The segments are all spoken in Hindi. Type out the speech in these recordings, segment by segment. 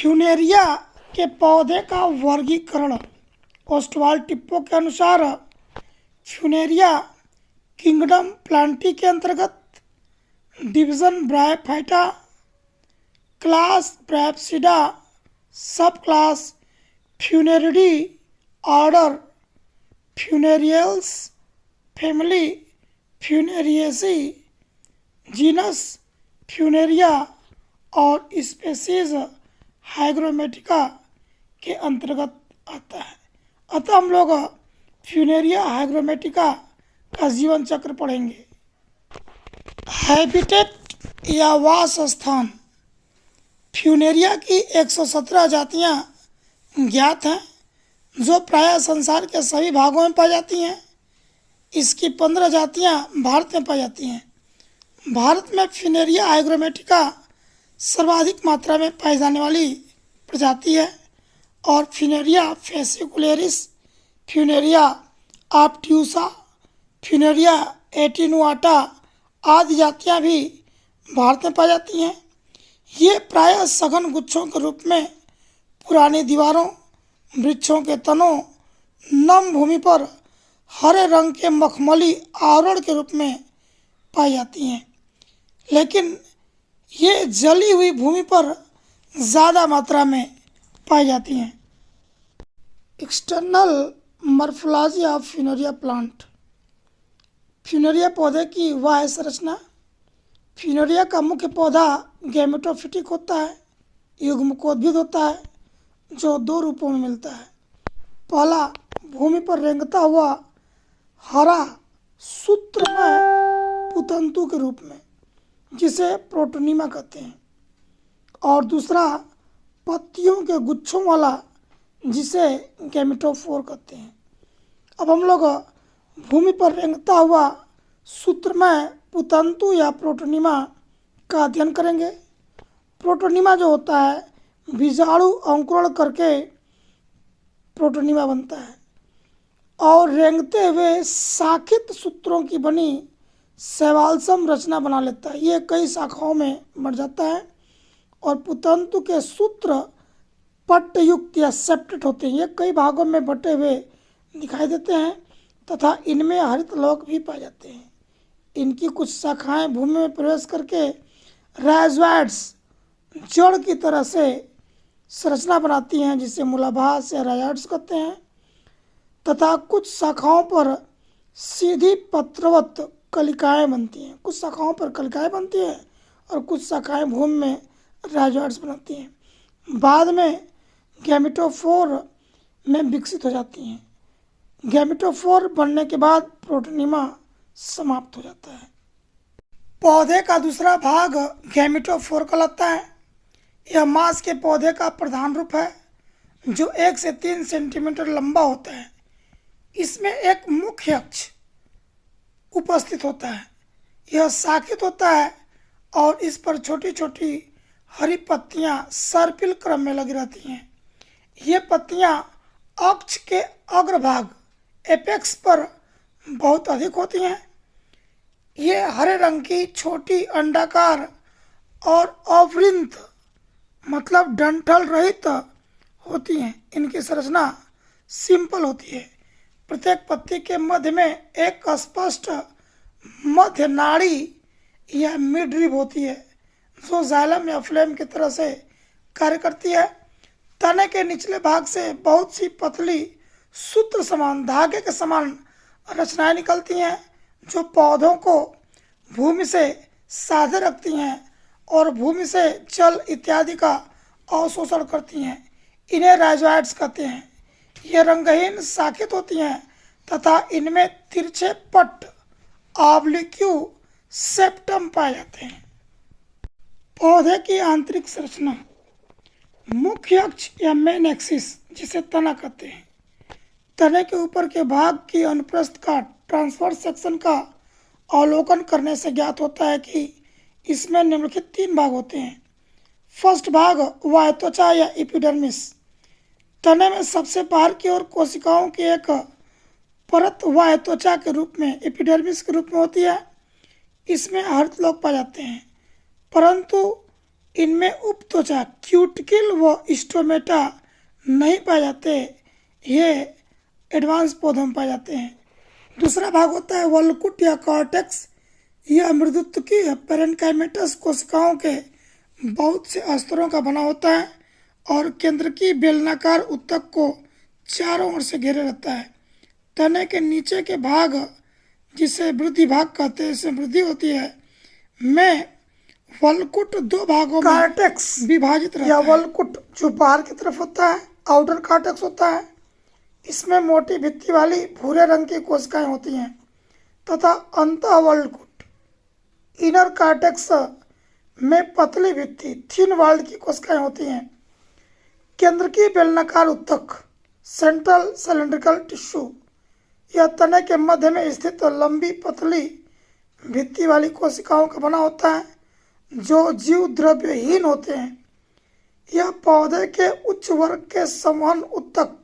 फ्यूनेरिया के पौधे का वर्गीकरण। ओस्टवाल्ड टिप्पो के अनुसार फ्यूनेरिया किंगडम प्लांटी के अंतर्गत, division bryophyta, class bryopsida, subclass funariidae, order funariales, family funariaceae, genus funaria और स्पेसीज हाइग्रोमेटिका के अंतर्गत आता है। अतः हम लोग फ्यूनेरिया हाइग्रोमेटिका का जीवन चक्र पढ़ेंगे। हैबिटेट या वास स्थान। फ्यूनेरिया की 117 जातियां ज्ञात हैं, जो प्रायः संसार के सभी भागों में पाई जाती हैं। इसकी 15 जातियां भारत में पाई जाती हैं। भारत में फ्यूनेरिया हाइग्रोमेटिका सर्वाधिक मात्रा में पाई जाने वाली प्रजाति है और फ्यूनेरिया फेसिकुलेरिस, फ्यूनेरिया ऑब्ट्यूसा, फ्यूनेरिया एटेनुआटा आदि जातियां भी भारत में पाई जाती हैं। ये प्रायः सघन गुच्छों के रूप में पुरानी दीवारों, वृक्षों के तनों, नम भूमि पर हरे रंग के मखमली आवरण के रूप में पाई जाती हैं, लेकिन ये जली हुई भूमि पर ज़्यादा मात्रा में पाई जाती हैं। External morphology of Funaria plant. Funaria पौधे की बाह्य संरचना। फ्यूनेरिया का मुख्य पौधा गैमेटोफिटिक होता है, युग्मकोद्भिद होता है, जो 2 रूपों में मिलता है। पहला, भूमि पर रेंगता हुआ हरा सूत्रमय पुतंतु के रूप में, जिसे प्रोटोनीमा कहते हैं, और दूसरा, पत्तियों के गुच्छों वाला, जिसे गैमेटोफोर कहते हैं। अब हम लोग भूमि पर रेंगता हुआ सूत्रमय पुतंतु या प्रोटोनीमा का अध्ययन करेंगे। प्रोटोनीमा जो होता है, बीजाणु अंकुरण करके प्रोटोनीमा बनता है और रेंगते हुए शाखित सूत्रों की बनी शैवालसम रचना बना लेता है। ये कई शाखाओं में बढ़ जाता है और पुतंतु के सूत्र पट्टयुक्त या सेप्टेट होते हैं। ये कई भागों में बटे हुए दिखाई देते हैं तथा इनमें हरित लौक भी पाए जाते हैं। इनकी कुछ शाखाएं भूमि में प्रवेश करके राइजोइड्स, जड़ की तरह से संरचना बनाती हैं, जिसे मूलाभास या राइजोइड्स कहते हैं, तथा कुछ शाखाओं पर सीधी पत्रवत कलिकाएं बनती हैं। कुछ शाखाओं पर कलिकाएं बनती हैं और कुछ शाखाएं भूमि में राइजोइड्स बनाती हैं। बाद में गैमेटोफोर में विकसित हो जाती हैं। गैमेटोफोर बनने के बाद प्रोटोनीमा समाप्त हो जाता है। पौधे का दूसरा भाग गैमेटोफोर कहलाता है। यह मांस के पौधे का प्रधान रूप है, जो 1 से 3 सेंटीमीटर लंबा होता है। इसमें एक मुख्य अक्ष उपस्थित होता है। यह शाखित होता है और इस पर छोटी छोटी हरी पत्तियां सर्पिल क्रम में लगी रहती हैं। ये पत्तियां अक्ष के अग्रभाग एपेक्स पर बहुत अधिक होती हैं। ये हरे रंग की छोटी अंडाकार और अवृंत मतलब डंठल रहित होती हैं। इनकी संरचना सिंपल होती है। प्रत्येक पत्ती के मध्य में एक स्पष्ट मध्य नाड़ी या मिड रिब होती है, जो जाइलम या फ्लेम की तरह से कार्य करती है। तने के निचले भाग से बहुत सी पतली सूत्र समान, धागे के समान रचनाएं निकलती हैं, जो पौधों को भूमि से साधे रखती हैं और भूमि से जल इत्यादि का अवशोषण करती हैं। इन्हें राइजोइड्स कहते हैं। ये रंगहीन शाखित होती हैं तथा इनमें तिरछे पट्ट ऑब्लिक्यू सेप्टम पाए जाते हैं। पौधे की आंतरिक संरचना। मुख्य अक्ष या मेन एक्सिस, जिसे तना कहते हैं, तने के ऊपर के भाग की अनुप्रस्थ काट ट्रांसवर्स सेक्शन का अवलोकन करने से ज्ञात होता है कि इसमें निम्नलिखित 3 भाग होते हैं। फर्स्ट भाग वाह्य त्वचा या एपिडर्मिस। तने में सबसे बाहर की ओर कोशिकाओं की एक परत वाह्य त्वचा के रूप में, एपिडर्मिस के रूप में होती है। इसमें हरित लौक पाए जाते हैं, परंतु इनमें उपत्वचा क्यूटिकल व स्टोमेटा नहीं पाए जाते, ये एडवांस पौधों में पाए जाते हैं। दूसरा भाग होता है वल्कुट या कॉर्टेक्स। यह मृदुत्व की पेरेन्काइमेटस कोशिकाओं के बहुत से स्तरों का बना होता है और केंद्र की बेलनाकार ऊतक को चारों ओर से घेरे रहता है। तने के नीचे के भाग, जिसे वृद्धि भाग कहते हैं, इसमें वृद्धि होती है, में वल्कुट दो भागों में कॉर्टेक्स विभाजित रहता है। वल्कुट जो बाहर की तरफ होता है, आउटर कॉर्टेक्स होता है, इसमें मोटी भित्ति वाली भूरे रंग की कोशिकाएं होती हैं तथा अंतः वल्कुट इनर कॉर्टेक्स में पतली भित्ति थिन वॉल्ड की कोशिकाएं होती हैं। केंद्र की बेलनाकार ऊतक सेंट्रल सिलेंड्रिकल टिश्यू, यह तने के मध्य में स्थित लंबी पतली भित्ति वाली कोशिकाओं का बना होता है जो जीव द्रव्यहीन होते हैं। यह पौधे के उच्च वर्ग के संवहन ऊतक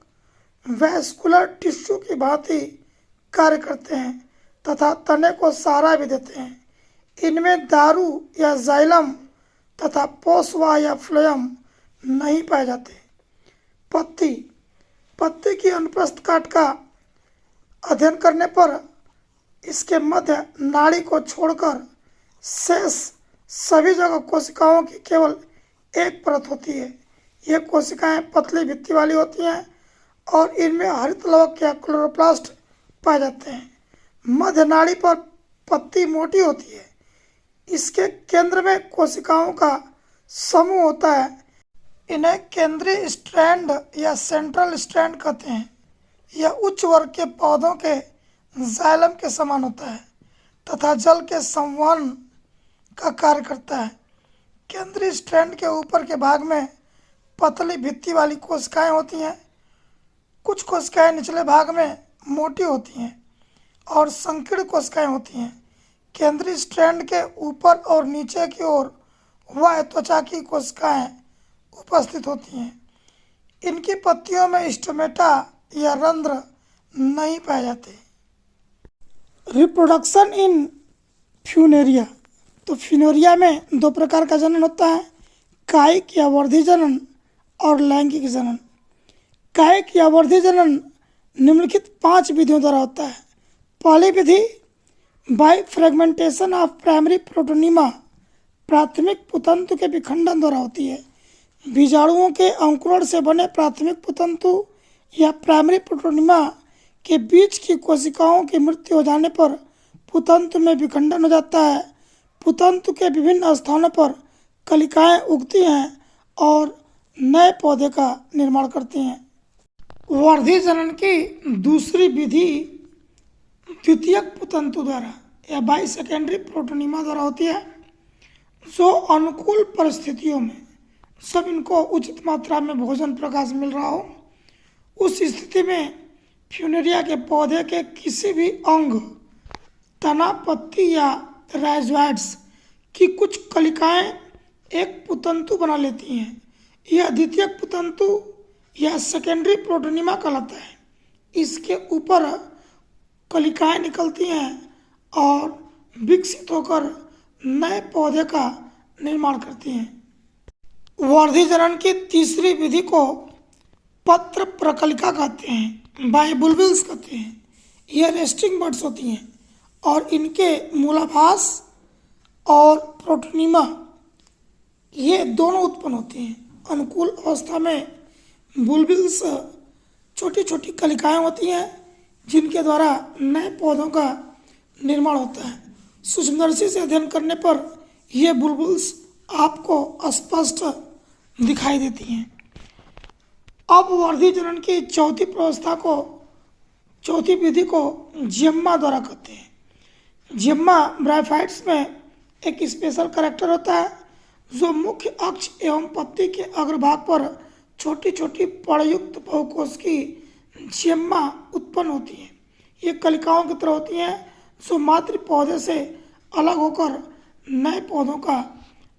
वैस्कुलर टिश्यू की भांति कार्य करते हैं तथा तने को सहारा भी देते हैं। इनमें दारू या जाइलम तथा पोसवा या फ्लोएम नहीं पाए जाते। पत्ती की अनुप्रस्थ काट का अध्ययन करने पर इसके मध्य नाड़ी को छोड़कर शेष सभी जगह कोशिकाओं की केवल एक परत होती है। ये कोशिकाएं पतली भित्ति वाली होती हैं और इनमें हरित लवक या क्लोरोप्लास्ट पाए जाते हैं। मध्य नाड़ी पर पत्ती मोटी होती है। इसके केंद्र में कोशिकाओं का समूह होता है। इन्हें केंद्रीय स्ट्रैंड या सेंट्रल स्ट्रैंड कहते हैं। यह उच्च वर्ग के पौधों के जाइलम के समान होता है तथा जल के संवहन का कार्य करता है। केंद्रीय स्ट्रैंड के ऊपर के भाग में पतली भित्ति वाली कोशिकाएं होती हैं। कुछ कोशिकाएं निचले भाग में मोटी होती हैं और संकीर्ण कोशिकाएं होती हैं। केंद्रीय स्ट्रैंड के ऊपर और नीचे की ओर वह त्वचा की कोशिकाएं उपस्थित होती हैं। इनकी पत्तियों में स्टोमेटा या रंध्र नहीं पाए जाते। रिप्रोडक्शन इन फ्यूनेरिया, तो फ्यूनेरिया में दो प्रकार का जनन होता है, कायिक या वर्धी जनन और लैंगिक जनन। कायिक या वर्धी जनन निम्नलिखित 5 विधियों द्वारा होता है। पहली विधि by fragmentation of primary protonema, प्राथमिक पुतंतु के विखंडन द्वारा होती है। बीजाणुओं के अंकुरण से बने प्राथमिक पुतंतु या प्राइमरी प्रोटोनिमा के बीच की कोशिकाओं की मृत्यु हो जाने पर पुतंतु में विखंडन हो जाता है। पुतंतु के विभिन्न स्थानों पर कलिकाएं उगती हैं और नए पौधे का निर्माण करती हैं। वर्धी जनन की दूसरी विधि द्वितीयक पुतंतु द्वारा या बाई सेकेंडरी प्रोटोनिमा द्वारा होती है, जो अनुकूल परिस्थितियों में सब इनको उचित मात्रा में भोजन प्रकाश मिल रहा हो, उस स्थिति में फ्यूनेरिया के पौधे के किसी भी अंग, तना, पत्ती या राइजोइड्स की कुछ कलिकाएं एक पुतंतु बना लेती हैं। यह द्वितीयक पुतंतु या सेकेंडरी प्रोटोनिमा कहलाता है। इसके ऊपर कलिकाएं निकलती हैं और विकसित होकर नए पौधे का निर्माण करती हैं। वर्धी जनन की तीसरी विधि को पत्र प्रकलिका कहते हैं, बाइबुलबिल्स कहते हैं। यह रेस्टिंग बर्ड्स होती हैं और इनके मूलाभास और प्रोटोनिमा ये दोनों उत्पन्न होती हैं। अनुकूल अवस्था में बुलबिल्स छोटी छोटी कलिकाएं होती हैं जिनके द्वारा नए पौधों का निर्माण होता है। सूक्ष्मदर्शी से अध्ययन करने पर ये बुलबुल्स आपको स्पष्ट दिखाई देती हैं। अब वर्धी जनन की चौथी विधि को जिम्मा द्वारा कहते हैं। जिम्मा ब्रायोफाइट्स में एक स्पेशल कैरेक्टर होता है जो मुख्य अक्ष एवं पत्ती के अग्रभाग पर छोटी छोटी पड़युक्त बहुकोश की जिम्मा उत्पन्न होती है। ये कलिकाओं की तरह होती हैं जो मातृ पौधे से अलग होकर नए पौधों का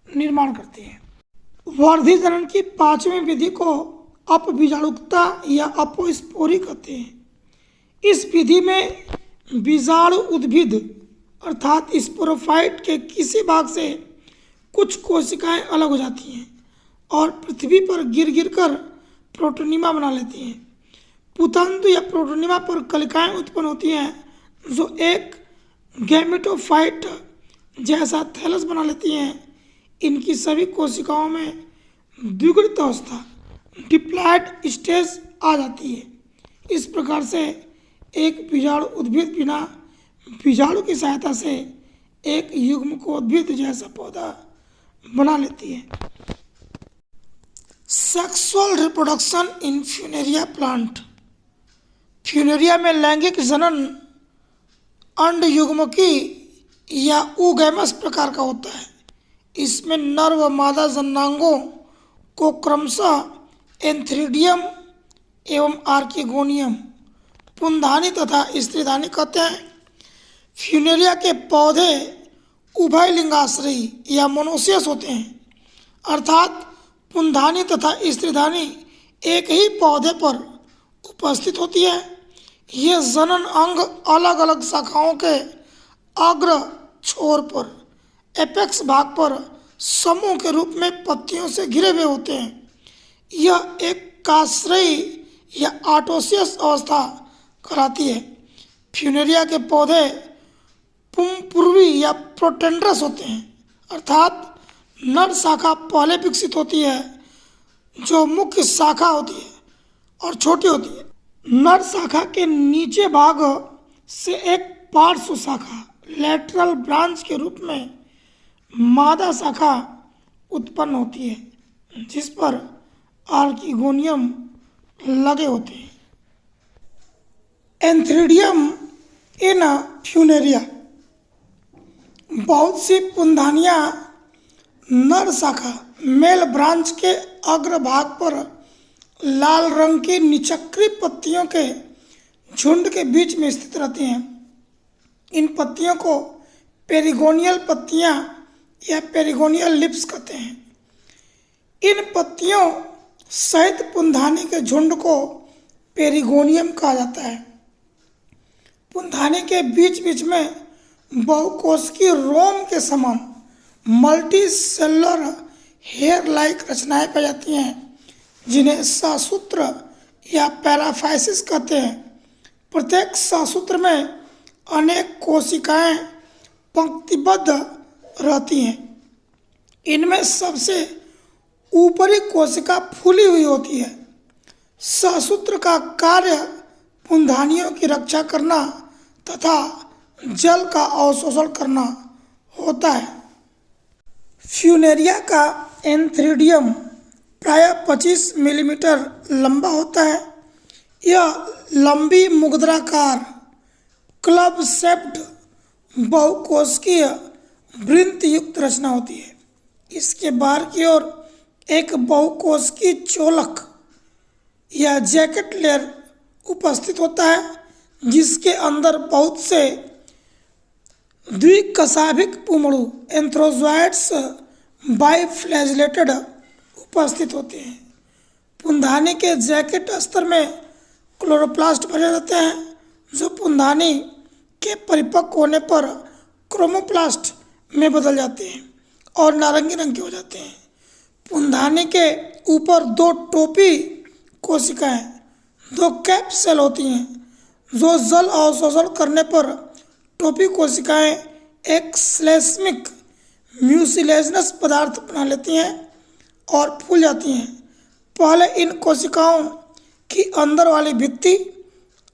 निर्माण करती हैं। वर्धी जनन की 5वीं विधि को अपबीजाणुकता या अपोस्पोरी कहते हैं। इस विधि में बीजाणु उद्भिद अर्थात स्पोरोफाइट के किसी भाग से कुछ कोशिकाएं अलग हो जाती हैं और पृथ्वी पर गिर गिर कर प्रोटोनिमा बना लेती हैं। पुतंतु या प्रोटोनिमा पर कलिकाएं उत्पन्न होती हैं जो एक गैमेटोफाइट जैसा थैलस बना लेती हैं। इनकी सभी कोशिकाओं में द्विगुणित अवस्था डिप्लॉयड स्टेज आ जाती है। इस प्रकार से एक बीजाणु उद्भिद बिना बीजाणु की सहायता से एक युग्मकोद्भिद जैसा पौधा बना लेती है। Sexual reproduction in Funaria plant. Funaria में लैंगिक जनन अंड युग्मकी या ऊगैमस प्रकार का होता है। इसमें नर व मादा जननांगों को क्रमशः एंथ्रीडियम एवं आर्किगोनियम पुंधानी तथा स्त्रीधानी कहते हैं। फ्यूनेरिया के पौधे उभय लिंगाश्रयी या मोनोसियस होते हैं, अर्थात पुंधानी तथा स्त्रीधानी एक ही पौधे पर उपस्थित होती है। ये जनन अंग अलग अलग शाखाओं के अग्र छोर पर एपेक्स भाग पर समूह के रूप में पत्तियों से घिरे हुए होते हैं। यह एक काश्रयी या आटोसियस अवस्था कराती है। फ्यूनेरिया के पौधे पुंपूर्वी या प्रोटेंड्रस होते हैं, अर्थात नर शाखा पहले विकसित होती है जो मुख्य शाखा होती है और छोटी होती है। नर शाखा के नीचे भाग से एक पार्श्व शाखा लैटरल ब्रांच के रूप में मादा शाखा उत्पन्न होती है जिस पर आर्किगोनियम लगे होते हैं। एंथ्रीडियम इन फ्यूनेरिया। बहुत सी पुंधानियाँ नर शाखा मेल ब्रांच के अग्रभाग पर लाल रंग की निचक्री पत्तियों के झुंड के बीच में स्थित रहती हैं। इन पत्तियों को पेरिगोनियल पत्तियां या पेरिगोनियल लिप्स कहते हैं। इन पत्तियों सहित पुंधानी के झुंड को पेरिगोनियम कहा जाता है। पुंधानी के बीच बीच में बहुकोशिकीय रोम के समान मल्टी सेलुलर हेयर लाइक रचनाएं पाई जाती हैं जिन्हें ससूत्र या पैराफाइसिस कहते हैं। प्रत्येक ससूत्र में अनेक कोशिकाएं पंक्तिबद्ध रहती हैं। इनमें सबसे ऊपरी कोशिका फूली हुई होती है। ससूत्र का कार्य पुंधानियों की रक्षा करना तथा जल का अवशोषण करना होता है। फ्यूनेरिया का एंथ्रीडियम प्रायः 25 मिलीमीटर लंबा होता है। यह लंबी मुद्राकार क्लब शेप्ड बहुकोशिकीय वृत्त युक्त रचना होती है। इसके बाहर की ओर एक बहुकोशिकीय चोलक या जैकेट लेयर उपस्थित होता है जिसके अंदर बहुत से द्विकशाभिक पुमड़ू एंथ्रोजॉइड्स बाइफ्लैजिलेटेड उपस्थित होते हैं। पुंधानी के जैकेट स्तर में क्लोरोप्लास्ट भरे रहते हैं जो पुंधानी के परिपक्व होने पर क्रोमोप्लास्ट में बदल जाते हैं और नारंगी रंग के हो जाते हैं। पुंधानी के ऊपर दो टोपी कोशिकाएं, दो कैप सेल होती हैं जो जल अवशोषण करने पर टोपी कोशिकाएं एक श्लेष्मिक म्यूसिलेजिनस पदार्थ बना लेती हैं और फूल जाती हैं। पहले इन कोशिकाओं की अंदर वाली भित्ति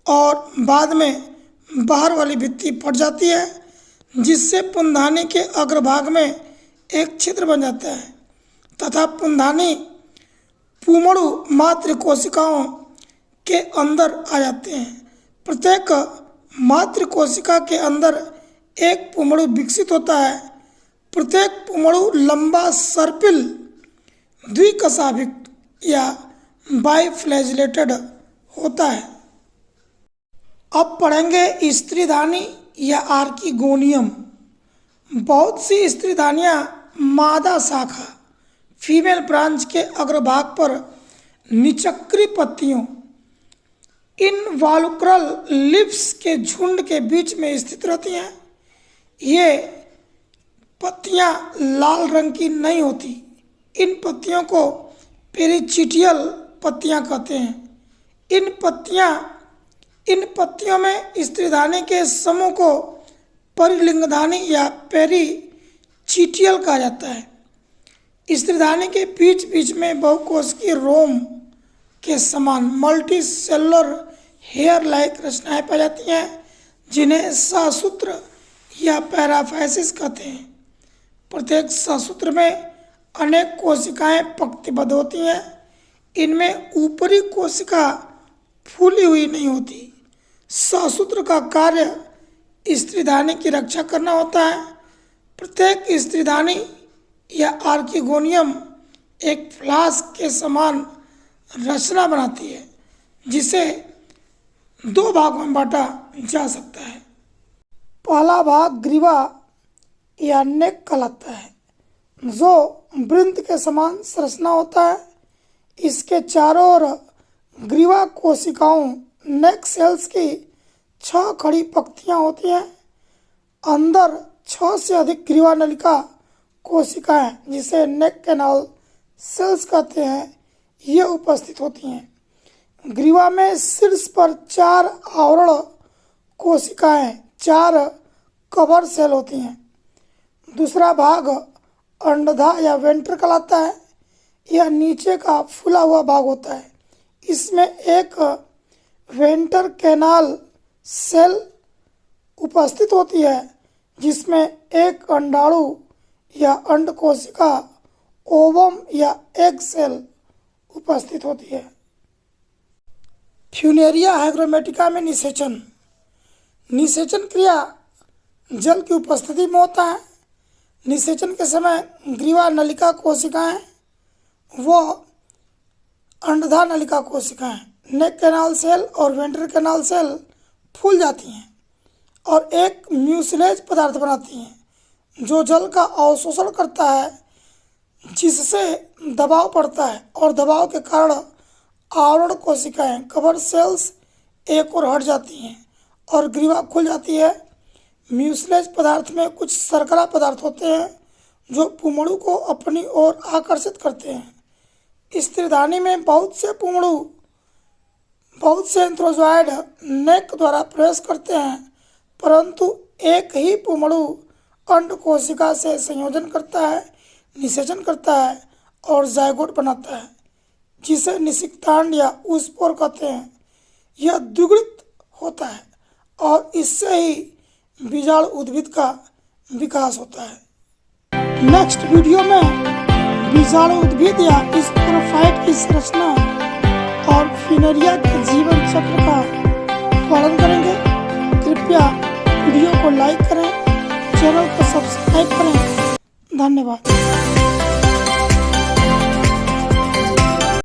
और बाद में बाहर वाली भित्ति फट जाती है जिससे पुंधानी के अग्रभाग में एक छिद्र बन जाता है तथा पुंधानी पुमड़ू मातृ कोशिकाओं के अंदर आ जाते हैं। प्रत्येक मातृ कोशिका के अंदर एक पुमड़ू विकसित होता है। प्रत्येक पुमड़ू लंबा सर्पिल द्विकशाभिक या बाइफ्लैजिलेटेड होता है। अब पढ़ेंगे स्त्रीधानी या आर्किगोनियम। बहुत सी स्त्रीधानियाँ मादा शाखा फीमेल ब्रांच के अग्रभाग पर निचक्री पत्तियों इनवॉल्क्रल लिप्स के झुंड के बीच में स्थित रहती हैं। ये पत्तियां लाल रंग की नहीं होती। इन पत्तियों को पेरिचिटियल पत्तियां कहते हैं। इन पत्तियों में स्त्रीधानी के समूह को परिलिंगधानी या पेरिचिटियल कहा जाता है। स्त्रीधानी के बीच बीच में बहुकोशिकीय रोम के समान मल्टी सेलुलर हेयर लाइक रचनाएं पाई जाती हैं, जिन्हें सहसूत्र या पैराफाइसिस कहते हैं। प्रत्येक सहसूत्र में अनेक कोशिकाएं पंक्तिबद्ध होती हैं। इनमें ऊपरी कोशिका फूली हुई नहीं होती। सहसूत्र का कार्य स्त्रीधानी की रक्षा करना होता है। प्रत्येक स्त्रीधानी या आर्किगोनियम एक फ्लास्क के समान रचना बनाती है, जिसे 2 भागों में बांटा जा सकता है। पहला भाग ग्रीवा या नेक कहलाता है, जो वृंत के समान संरचना होता है। इसके चारों ओर ग्रीवा कोशिकाओं नेक सेल्स की 6 खड़ी पंक्तियां होती हैं। अंदर 6 से अधिक ग्रीवा नलिका कोशिकाएं, जिसे नेक कैनाल सेल्स कहते हैं, ये उपस्थित होती हैं। ग्रीवा में शीर्ष पर 4 आवरण कोशिकाएं, 4 कवर सेल होती हैं। दूसरा भाग अंडधा या वेंटर कहलाता है। यह नीचे का फूला हुआ भाग होता है। इसमें एक वेंटर कैनाल सेल उपस्थित होती है, जिसमें एक अंडाणु या अंड कोशिका, ओवम या एग सेल उपस्थित होती है। फ्यूनेरिया हाइग्रोमेटिका में निषेचन क्रिया जल की उपस्थिति में होता है। निषेचन के समय ग्रीवा नलिका कोशिकाएं व अंडधा नलिका कोशिकाएं, नेक कैनाल सेल और वेंट्रल कैनाल सेल फूल जाती हैं और एक म्यूसिलेज पदार्थ बनाती हैं, जो जल का अवशोषण करता है, जिससे दबाव पड़ता है और दबाव के कारण आवरण कोशिकाएं, कवर सेल्स एक ओर हट जाती हैं और ग्रीवा खुल जाती है। म्यूसिलेज पदार्थ में कुछ शर्करा पदार्थ होते हैं, जो पुमड़ू को अपनी ओर आकर्षित करते हैं। स्त्रीधानी में बहुत से एंथ्रोजॉइड नेक द्वारा प्रवेश करते हैं, परंतु एक ही पुमड़ू अंड कोशिका से संयोजन करता है, निषेचन करता है और जायगोट बनाता है, जिसे निषिक्तांड या ऊष्पोर कहते हैं। यह द्विगुणित होता है और इससे ही बीजाणु उद्भिद का विकास होता है। नेक्स्ट वीडियो में बीजाणु उद्भिद या स्पोरोफाइट की संरचना और फ्यूनेरिया के जीवन चक्र का वर्णन करेंगे। कृपया वीडियो को लाइक करें, चैनल को सब्सक्राइब करें। धन्यवाद।